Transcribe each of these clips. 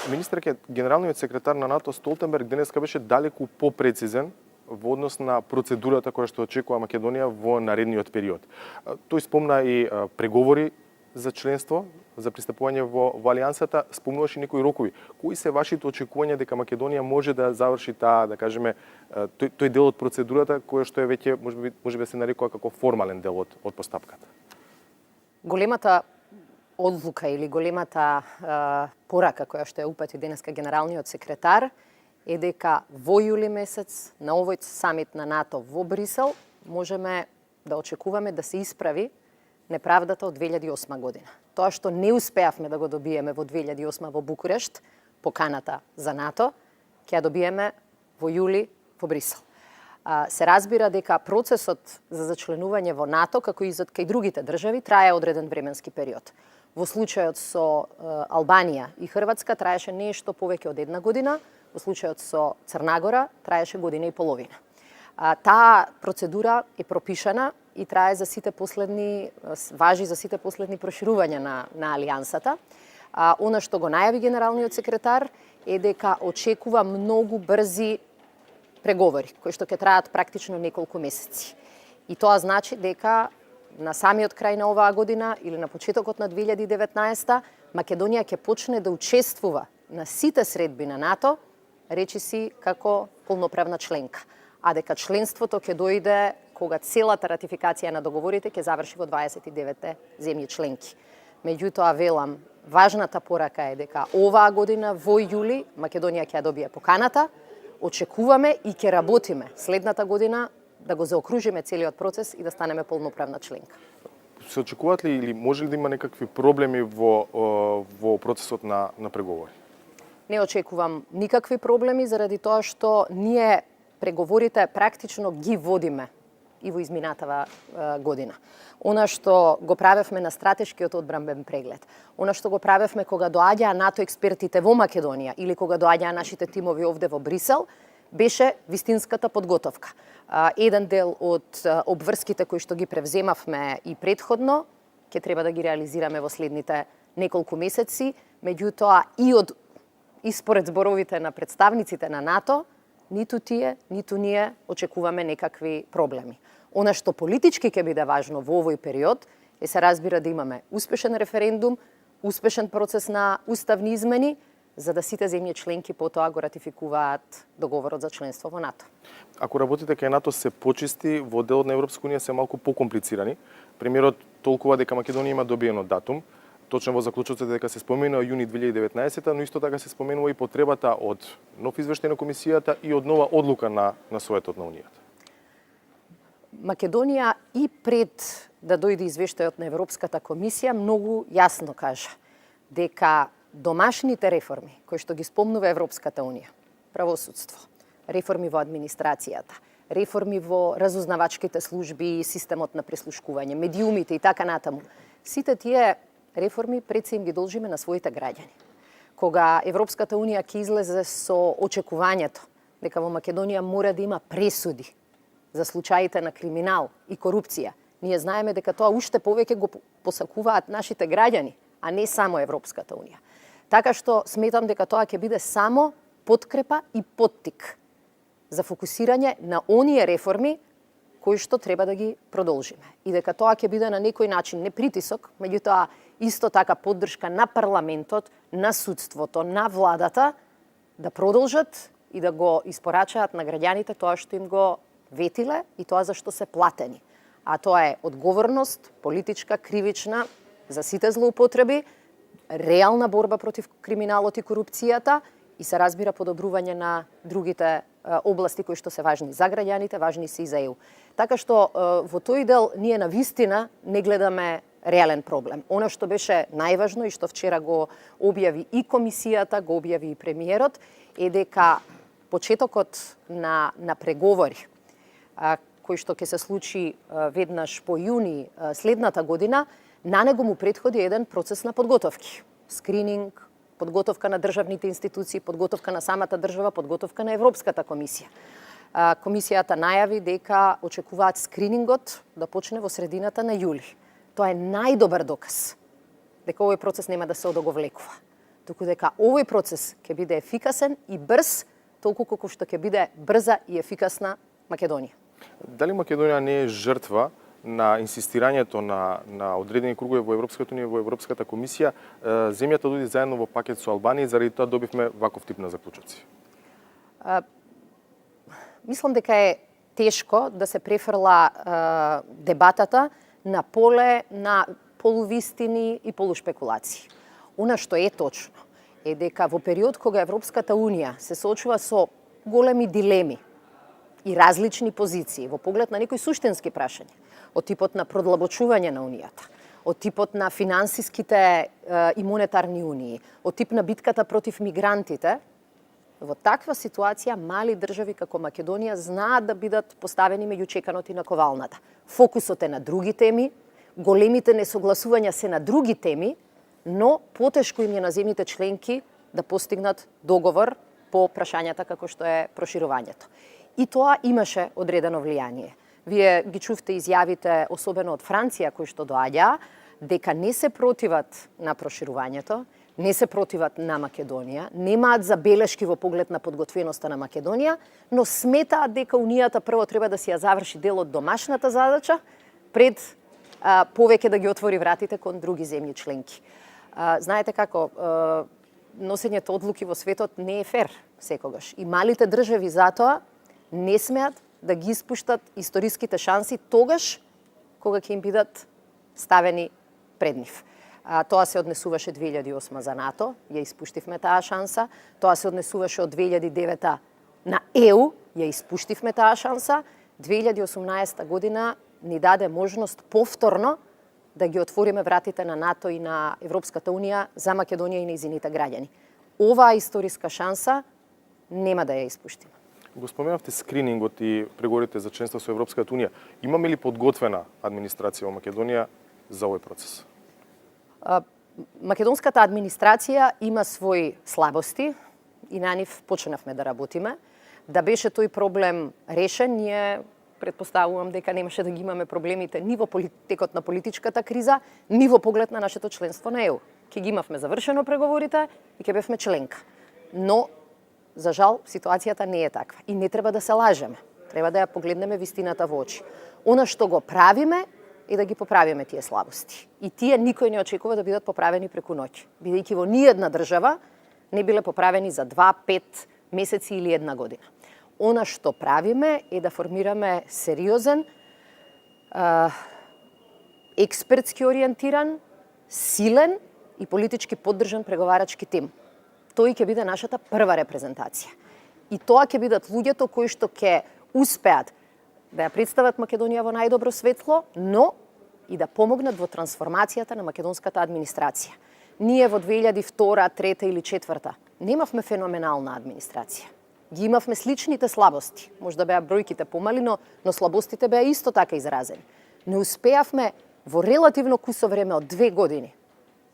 Министерке, генералниот секретар на НАТО Столтенберг денеска беше далеку попрецизен во однос на процедурата која што очекува Македонија во наредниот период. Тој спомна и преговори за членство, за пристапување во алијансата, спомнуваше некои рокови. Кои се вашите очекувања дека Македонија може да заврши таа, да кажеме, тој дел од процедурата која што е веќе може би се нарекува како формален дел од постапката? Големата одлука или големата порака која што ја упати денеска генералниот секретар е дека во јули месец на овој самит на НАТО во Брисел можеме да очекуваме да се исправи неправдата од 2008 година. Тоа што не успеавме да го добиеме во 2008 во Букурешт, поканата за НАТО, ќе ја добиеме во јули во Брисел. Се разбира дека процесот за зачленување во НАТО, како и за кај другите држави, трае одреден временски период. Во случајот со Албанија и Хрватска траеше нешто повеќе од една година, во случајот со Црна Гора траеше година и половина. Таа процедура е пропишана и трае за сите последни, важи за сите последни проширувања на алијансата. Она што го најави генералниот секретар е дека очекува многу брзи преговори, кои што ќе траат практично неколку месеци. И тоа значи дека на самиот крај на оваа година или на почетокот на 2019 Македонија ќе почне да учествува на сите средби на НАТО, речиси како полноправна членка, а дека членството ќе дојде кога целата ратификација на договорите ќе заврши во 29 земји членки. Меѓутоа, велам, важната порака е дека оваа година во јули Македонија ќе ја добие поканата, очекуваме и ќе работиме следната година да го заокружиме целиот процес и да станеме полноправна членка. Се очекуваат ли или може ли да има некакви проблеми во процесот на преговори? Не очекувам никакви проблеми заради тоа што ние преговорите практично ги водиме и во изминатава година. Она што го правевме на стратешкиот одбранбен преглед, она што го правевме кога доаѓаа НАТО експертите во Македонија или кога доаѓаа нашите тимови овде во Брисел, беше вистинската подготовка. Еден дел од обврските кои што ги превземавме и предходно, ќе треба да ги реализираме во следните неколку месеци, меѓутоа и според зборовите на представниците на НАТО, ниту тие, ниту ние очекуваме некакви проблеми. Она што политички ќе биде важно во овој период е се разбира да имаме успешен референдум, успешен процес на уставни измени, за да сите земји членки потоа го ратификуваат договорот за членство во НАТО. Ако работите кај НАТО се почисти, во делот на Европска унија се малку покомплицирани. Премиерот толкува дека Македонија има добиено датум. Точно во заклучоците дека се споменува јуни 2019, но исто така се споменува и потребата од нов извештај на комисијата и од нова одлука на Советот на Унијата. Македонија и пред да дојде извештајот на Европската комисија многу јасно кажа дека домашните реформи кои што ги спомнува Европската унија, правосудство, реформи во администрацијата, реформи во разузнавачките служби, системот на прислушкување, медиумите и така натаму, сите тие реформи пред се им ги должиме на своите граѓани. Кога Европската унија ќе излезе со очекувањето дека во Македонија мора да има пресуди за случаите на криминал и корупција, ние знаеме дека тоа уште повеќе го посакуваат нашите граѓани, а не само Европската унија. Така што сметам дека тоа ќе биде само подкрепа и поттик за фокусирање на оние реформи кои што треба да ги продолжиме. И дека тоа ќе биде на некој начин не притисок, меѓутоа исто така поддршка на парламентот, на судството, на владата да продолжат и да го испорачаат на граѓаните тоа што им го ветиле и тоа за што се платени. А тоа е одговорност, политичка, кривична, за сите злоупотреби, реална борба против криминалот и корупцијата и се разбира подобрување на другите области кои што се важни за граѓаните, важни се и за ЕУ. Така што во тој дел ние на вистина не гледаме реален проблем. Оно што беше најважно и што вчера го објави и комисијата, го објави и премиерот, е дека почетокот на преговори кој што ќе се случи веднаш по јуни следната година, на него му претходи еден процес на подготовки. Скрининг, подготовка на државните институции, подготовка на самата држава, подготовка на Европската комисија. Комисијата најави дека очекуваат скринингот да почне во средината на јули. Тоа е најдобар доказ дека овој процес нема да се одоговлекува. туку дека овој процес ќе биде ефикасен и брз, толку колку што ќе биде брза и ефикасна Македонија. Дали Македонија не е жртва на инсистирањето на одредени кругови во Европската унија и во Европската комисија, земјата дојде заедно во пакет со Албанија и заради тоа добивме ваков тип на заклучоци? Мислам дека е тешко да се префрла дебатата на поле на полувистини и полушпекулации. Она што е точно е дека во период кога Европската унија се соочува со големи дилеми и различни позиции во поглед на некои суштински прашања, од типот на продлабочување на унијата, од типот на финансиските и монетарни унии, од тип на битката против мигрантите, во таква ситуација мали држави како Македонија знаат да бидат поставени меѓу чеканоти на ковалната. Фокусот е на други теми, големите несогласувања се на други теми, но потешко им е на земјите членки да постигнат договор по прашањата како што е проширувањето. И тоа имаше одредено влијание. Вие ги чувте изјавите, особено од Франција, кои што доаѓаа, дека не се противат на проширувањето, не се противат на Македонија, немаат забелешки во поглед на подготвеноста на Македонија, но сметаат дека Унијата прво треба да си ја заврши дел од домашната задача, пред повеќе да ги отвори вратите кон други земји членки. Знаете како, носењето одлуки во светот не е фер секогаш. И малите држави затоа не смеат да ги испуштат историските шанси тогаш кога ќе им бидат ставени пред нив. Тоа се однесуваше 2008 за НАТО, ја испуштивме таа шанса. Тоа се однесуваше од 2009 на ЕУ, ја испуштивме таа шанса. 2018 година ни даде можност повторно да ги отвориме вратите на НАТО и на Европската унија за Македонија и нејзините граѓани. Оваа историска шанса нема да ја испуштиме. Го споменавте скринингот и преговорите за членство со Европската унија. Имаме ли подготвена администрација во Македонија за овој процес? Македонската администрација има своји слабости и на нив почнавме да работиме. Да беше тој проблем решен, ние претпоставувам дека немаше да ги имаме проблемите ни во текот на политичката криза, ни во поглед на нашето членство на ЕУ. Ќе ги имавме завршено преговорите и ќе бевме членка. Но, за жал, ситуацијата не е таква. И не треба да се лажеме. Треба да ја погледнеме вистината во очи. Она што го правиме е да ги поправиме тие слабости. И тие никој не очекува да бидат поправени преку ноќ. Бидејќи во ниедна држава не биле поправени за 2, 5 месеци или една година. Она што правиме е да формираме сериозен, експертски ориентиран, силен и политички поддржан преговарачки тим. Тој ќе биде нашата прва репрезентација. И тоа ќе бидат луѓето кои што ќе успеат да ја представат Македонија во најдобро светло, но и да помогнат во трансформацијата на македонската администрација. Ние во 2002, 2003 или 2004 немавме феноменална администрација. Ги имавме сличните слабости. Може да беа бројките помали, но слабостите беа исто така изразени. Не успеавме во релативно кусо време од 2 години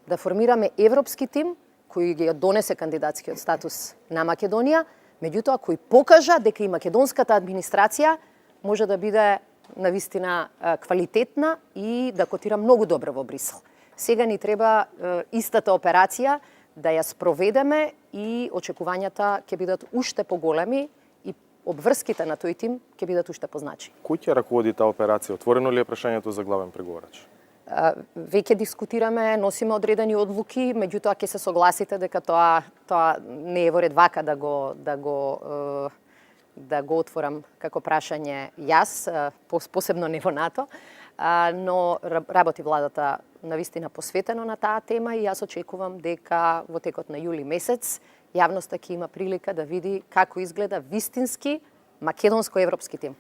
да формираме европски тим кој ги донесе кандидатскиот статус на Македонија, меѓутоа кој покажа дека и македонската администрација може да биде навистина квалитетна и да котира многу добро во Брисел. Сега ни треба истата операција да ја спроведеме и очекувањата ќе бидат уште поголеми и обврските на тој тим ќе бидат уште позначени. Кој ќе раководи таа операција? Отворено ли е прашањето за главен преговарач? Веќе дискутираме, носиме одредени одлуки, меѓутоа ќе се согласите дека тоа не е во ред вака да го отворам како прашање јас, посебно не во НАТО, но работи владата навистина посветено на таа тема и јас очекувам дека во текот на јули месец јавноста ќе има прилика да види како изгледа вистински македонско-европски тим.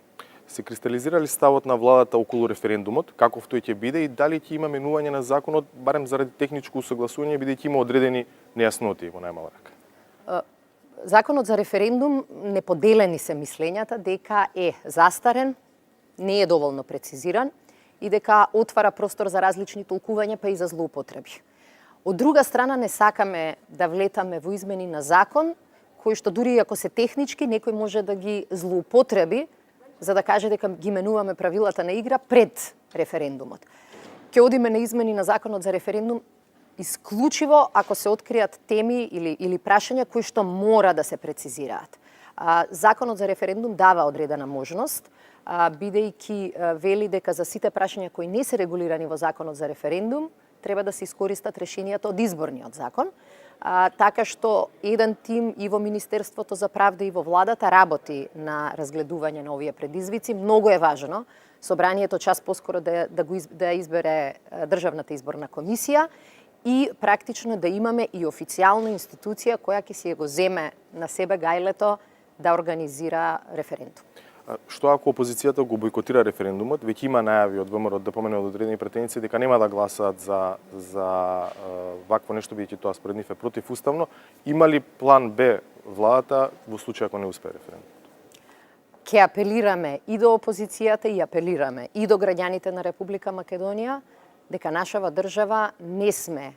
Се кристализира ли ставот на владата околу референдумот, каков тој ќе биде и дали ќе има менување на законот, барем заради техничко усогласување, бидејќи има одредени нејасноти во најмала рака? Законот за референдум не поделени се мислењата дека е застарен, не е доволно прецизиран и дека отвара простор за различни толкувања па и за злоупотреби. Од друга страна не сакаме да влетаме во измени на закон кои што дури ако се технички некој може да ги злоупотреби за да каже дека ги менуваме правилата на игра пред референдумот. Ќе одиме на измени на законот за референдум исклучиво ако се откријат теми или прашања кои што мора да се прецизираат. Законот за референдум дава одредена можност, бидејќи вели дека за сите прашања кои не се регулирани во Законот за референдум, треба да се искористат решенијата од изборниот закон, така што еден тим и во Министерството за правда и во владата работи на разгледување на овие предизвици. Многу е важно собранието час поскоро да избере Државната изборна комисија и практично да имаме и официјална институција која ќе си го земе на себе гајлето да организира референдум. Што ако опозицијата го бойкотира референдумот, веќе има најави од ВМРО ДПМН од одредени претеници дека нема да гласаат за вакво нешто, бидејќи тоа според нив е противуставно. Има ли план Б владата во случај ако не успее референдум? Ке апелираме и до опозицијата и апелираме и до граѓаните на Република Македонија дека нашава држава не сме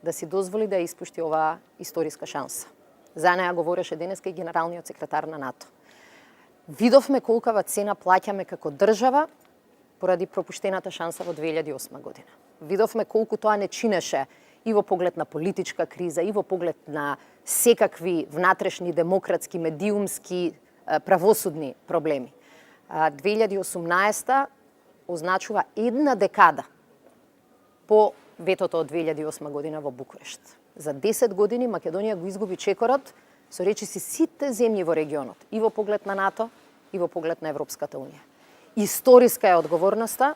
да си дозволи да испушти оваа историска шанса. За неа говореше денеска и генералниот секретар на НАТО. Видовме колкава цена плаќаме како држава поради пропуштената шанса во 2008 година. Видовме колку тоа не чинеше и во поглед на политичка криза, и во поглед на секакви внатрешни демократски, медиумски, правосудни проблеми. 2018 означува една декада по ветото од 2008 година во Букурешт. За 10 години Македонија го изгуби чекорот со речиси сите земји во регионот, и во поглед на НАТО, и во поглед на Европската Унија. Историска е одговорноста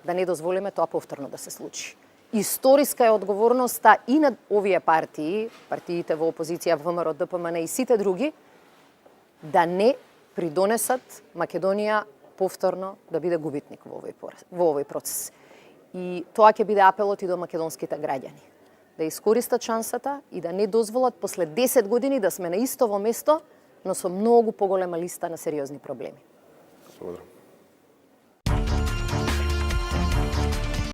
да не дозволиме тоа повторно да се случи. Историска е одговорноста и на овие партии, партиите во опозиција, ВМРО, ДПМН и сите други, да не придонесат Македонија повторно да биде губитник во овој процес. И тоа ќе биде апелот и до македонските граѓани. Да искористат шансата и да не дозволат после 10 години да сме на истово место, но со многу поголема листа на сериозни проблеми. Благодарам.